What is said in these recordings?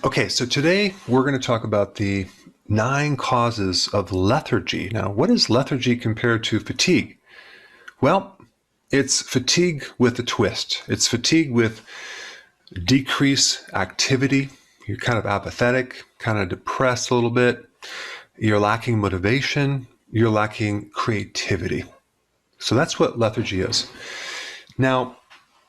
Okay, so today we're going to talk about the 9 causes of lethargy. Now, what is lethargy compared to fatigue? Well, it's fatigue with a twist. It's fatigue with decreased activity. You're kind of apathetic, kind of depressed a little bit. You're lacking motivation. You're lacking creativity. So that's what lethargy is. Now,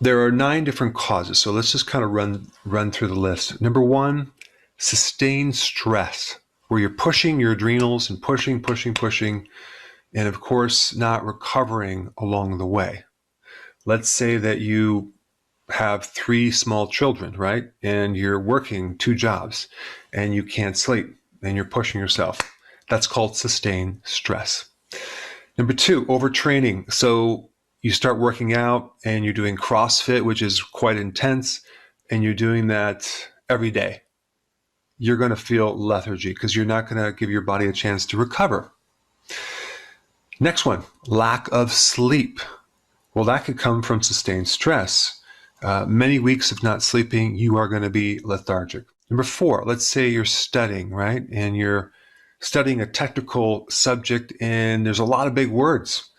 there are 9 different causes. So let's just kind of run through the list. Number 1, sustained stress, where you're pushing your adrenals and pushing, and of course, not recovering along the way. Let's say that you have 3 small children, right? And you're working 2 jobs and you can't sleep and you're pushing yourself. That's called sustained stress. Number 2, overtraining. So you start working out and you're doing CrossFit, which is quite intense, and you're doing that every day. You're going to feel lethargy because you're not going to give your body a chance to recover. Next one, lack of sleep. Well, that could come from sustained stress. Many weeks of not sleeping, you are going to be lethargic. Number 4, let's say you're studying, right? And you're studying a technical subject and there's a lot of big words.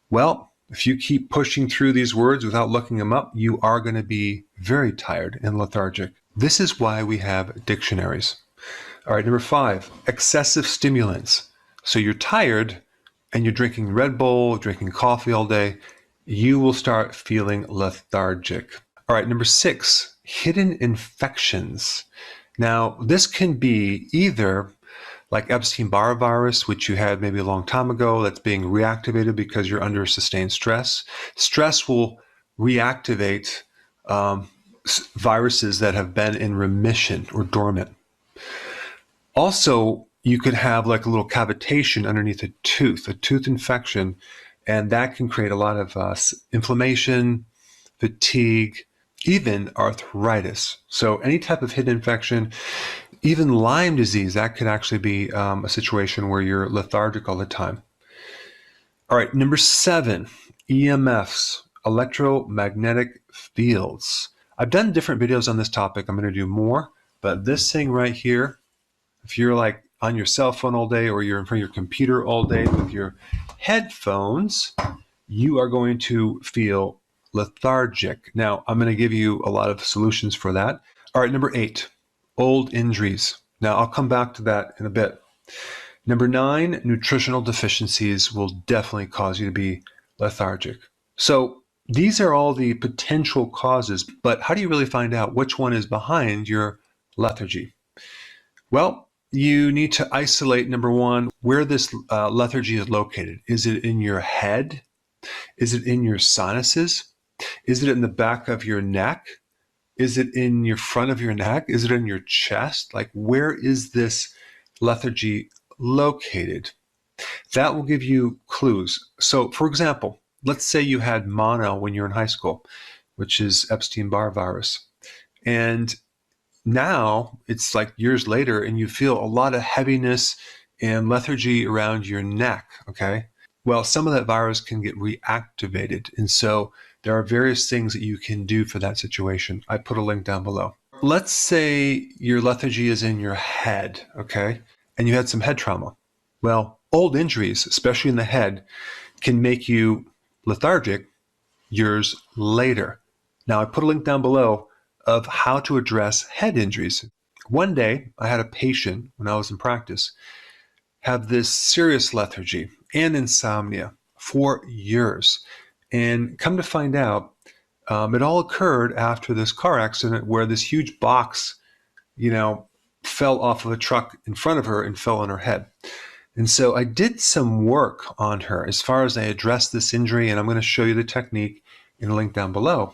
Well, if you keep pushing through these words without looking them up, you are going to be very tired and lethargic. This is why we have dictionaries. All right, number 5, excessive stimulants. So you're tired and you're drinking Red Bull, drinking coffee all day, you will start feeling lethargic. All right, number 6, hidden infections. Now, this can be either like Epstein-Barr virus, which you had maybe a long time ago, that's being reactivated because you're under sustained stress. Stress will reactivate viruses that have been in remission or dormant. Also, you could have like a little cavitation underneath a tooth infection, and that can create a lot of inflammation, fatigue, even arthritis. So any type of hidden infection, even Lyme disease, that could actually be a situation where you're lethargic all the time. All right, number 7, EMFs, electromagnetic fields. I've done different videos on this topic. I'm going to do more, but this thing right here, if you're like on your cell phone all day or you're in front of your computer all day with your headphones, you are going to feel lethargic. Now, I'm going to give you a lot of solutions for that. All right, number 8, old injuries. Now, I'll come back to that in a bit. Number 9, nutritional deficiencies will definitely cause you to be lethargic. So these are all the potential causes, but how do you really find out which one is behind your lethargy? Well, you need to isolate, number 1, where this lethargy is located. Is it in your head? Is it in your sinuses? Is it in the back of your neck? Is it in your front of your neck? Is it in your chest? Like, where is this lethargy located? That will give you clues. So, for example, let's say you had mono when you're in high school, which is Epstein-Barr virus. And now it's like years later and you feel a lot of heaviness and lethargy around your neck, okay? Well, some of that virus can get reactivated. And so there are various things that you can do for that situation. I put a link down below. Let's say your lethargy is in your head, okay? And you had some head trauma. Well, old injuries, especially in the head, can make you lethargic years later. Now, I put a link down below of how to address head injuries. One day, I had a patient, when I was in practice, have this serious lethargy and insomnia for years. And come to find out, it all occurred after this car accident where this huge box, fell off of a truck in front of her and fell on her head. And so I did some work on her as far as I addressed this injury, and I'm going to show you the technique in a link down below.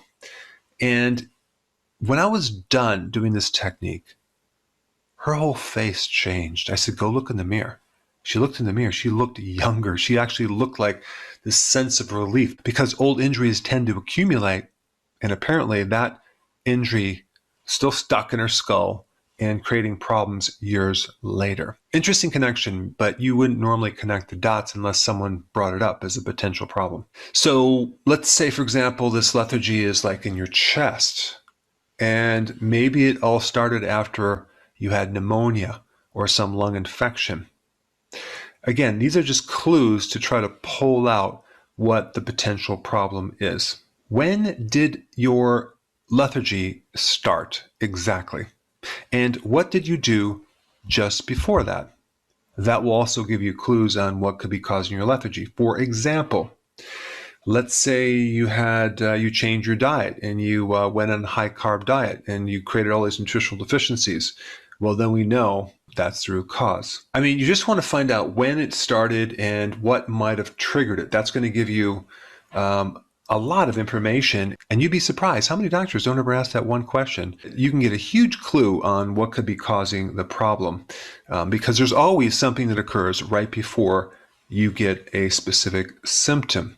And when I was done doing this technique, her whole face changed. I said, go look in the mirror. She looked in the mirror. She looked younger. She actually looked like this sense of relief because old injuries tend to accumulate. And apparently that injury still stuck in her skull and creating problems years later. Interesting connection, but you wouldn't normally connect the dots unless someone brought it up as a potential problem. So let's say, for example, this lethargy is like in your chest. And maybe it all started after you had pneumonia or some lung infection. Again, these are just clues to try to pull out what the potential problem is. When did your lethargy start exactly? And what did you do just before that? That will also give you clues on what could be causing your lethargy. For example, let's say you changed your diet and you went on a high carb diet and you created all these nutritional deficiencies. Well, then we know that's the root cause. I mean, you just want to find out when it started and what might have triggered it. That's going to give you a lot of information, and you'd be surprised how many doctors don't ever ask that one question. You can get a huge clue on what could be causing the problem, because there's always something that occurs right before you get a specific symptom.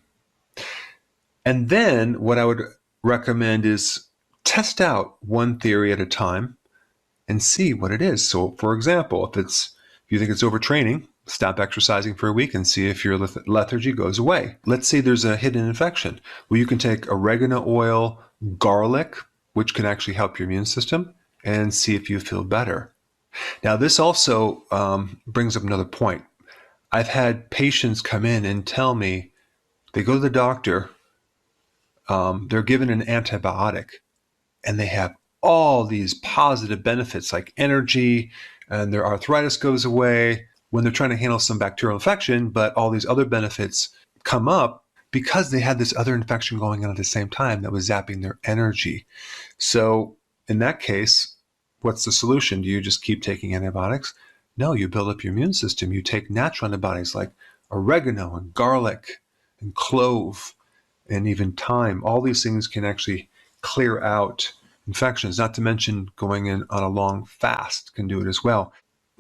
And then what I would recommend is test out one theory at a time and see what it is. So for example, if you think it's overtraining, stop exercising for a week and see if your lethargy goes away. Let's say there's a hidden infection. Well, you can take oregano oil, garlic, which can actually help your immune system, and see if you feel better. Now, this also brings up another point. I've had patients come in and tell me they go to the doctor, they're given an antibiotic, and they have all these positive benefits like energy, and their arthritis goes away when they're trying to handle some bacterial infection, but all these other benefits come up because they had this other infection going on at the same time that was zapping their energy. So in that case, what's the solution? Do you just keep taking antibiotics? No, you build up your immune system. You take natural antibiotics like oregano and garlic and clove and even thyme. All these things can actually clear out infections, not to mention going in on a long fast can do it as well.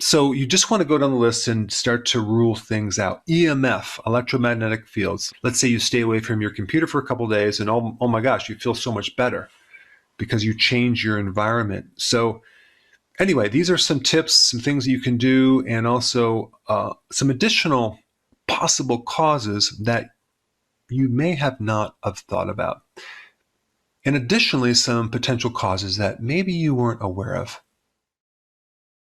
So you just want to go down the list and start to rule things out. EMF, electromagnetic fields. Let's say you stay away from your computer for a couple of days and oh my gosh, you feel so much better because you change your environment. So anyway, these are some tips, some things that you can do, and also some additional possible causes that you may have not have thought about. And additionally, some potential causes that maybe you weren't aware of.